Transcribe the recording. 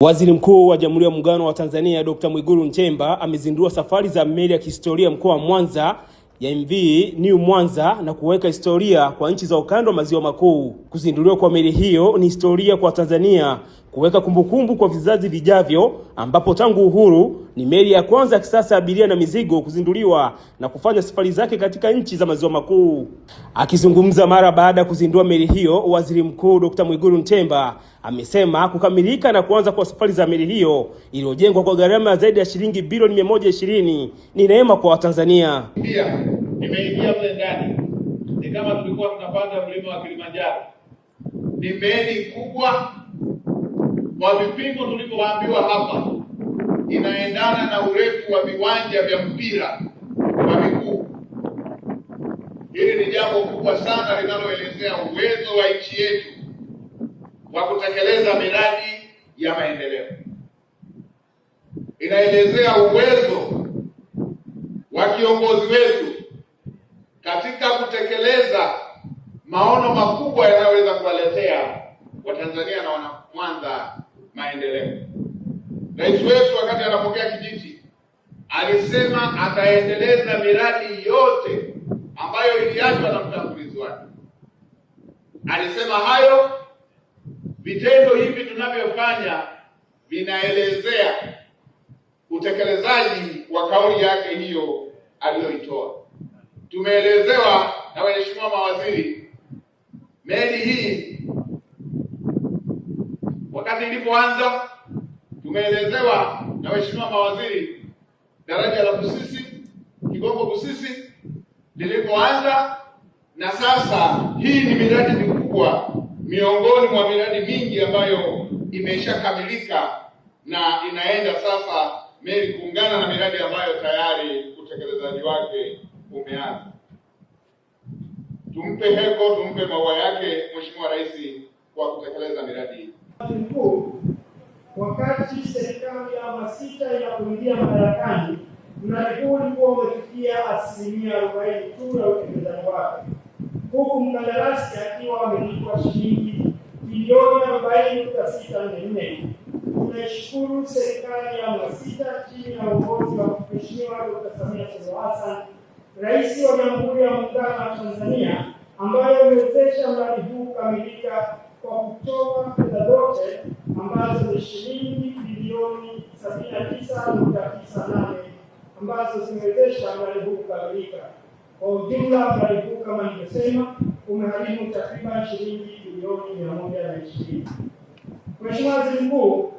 Waziri Mkuu wa Jamhuri ya Muungano wa Tanzania Dr. Mwigulu Nchemba amezindua safari za meli ya kihistoria mkoa wa Mwanza ya MV New Mwanza na kuweka historia kwa nchi za ukanda wa maziwa makuu. Kuzinduliwa kwa meli hiyo ni historia kwa Tanzania, kuweka kumbukumbu kwa vizazi vijavyo, ambapo tangu uhuru ni meli ya kwanza ya kisasa abiria na mizigo kuzinduliwa na kufanya safari zake katika nchi za maziwa makuu. Akizungumza mara baada ya kuzindua meli hiyo, Waziri Mkuu Dr. Mwigulu Nchemba amesema kukamilika na kuanza kwa safari za meli hiyo iliyojengwa kwa gharama zaidi ya shilingi bilioni 120 ni neema kwa Watanzania. Pia nimeingia mle ndani, ni kama tulikuwa tunapanda mlima wa Kilimanjaro. Ni meli kubwa kwa vipimo tulivyoambiwa hapa, inaendana na urefu wa viwanja vya mpira wa miguu. Hili ni jambo kubwa sana linaloelezea uwezo wa nchi yetu wa kutekeleza miradi ya maendeleo. Inaelezea uwezo wa kiongozi wetu katika kutekeleza maono makubwa yanayoweza kuwaletea Watanzania na wana Mwanza maendeleo. Rais wetu wakati anapokea kijiti alisema ataendeleza miradi yote ambayo iliachwa na mtangulizi wake. Alisema hayo, vitendo hivi tunavyofanya vinaelezea utekelezaji wa kauli yake hiyo aliyoitoa. Tumeelezewa na waheshimiwa mawaziri, meli hii wakati ilipoanza, tumeelezewa na waheshimiwa mawaziri daraja la Busisi, Kigongo Busisi lilipoanza, na sasa hii ni miradi mikubwa miongoni mwa miradi mingi ambayo imeshakamilika na inaenda sasa meli kuungana na miradi ambayo tayari utekelezaji wake umeanza. Tumpe heko, tumpe maua yake Mheshimiwa Rais kwa kutekeleza miradi hii. Wakati serikali ya awamu ya sita inapoingia madarakani, mradi huu ulikuwa umefikia 40% tu ya utekelezaji wake, huku mkandarasi akiwa amelipwa shilingi bilioni 40.644. Tunaishukuru serikali ya awamu ya sita chini ya uongozi wa Mheshimiwa Dr. Samia Suluhu Hassan, Rais wa Jamhuri ya Muungano wa Tanzania, ambayo imewezesha mradi huu kukamilika kwa kutoa fedha zote ambazo ni shilingi bilioni 79.98 ambazo zimewezesha mradi huu kukamilika. Kwa ujumla, mradi huu kama nilivyosema umegharimu takriban shilingi bilioni 120. Mheshimiwa Waziri Mkuu,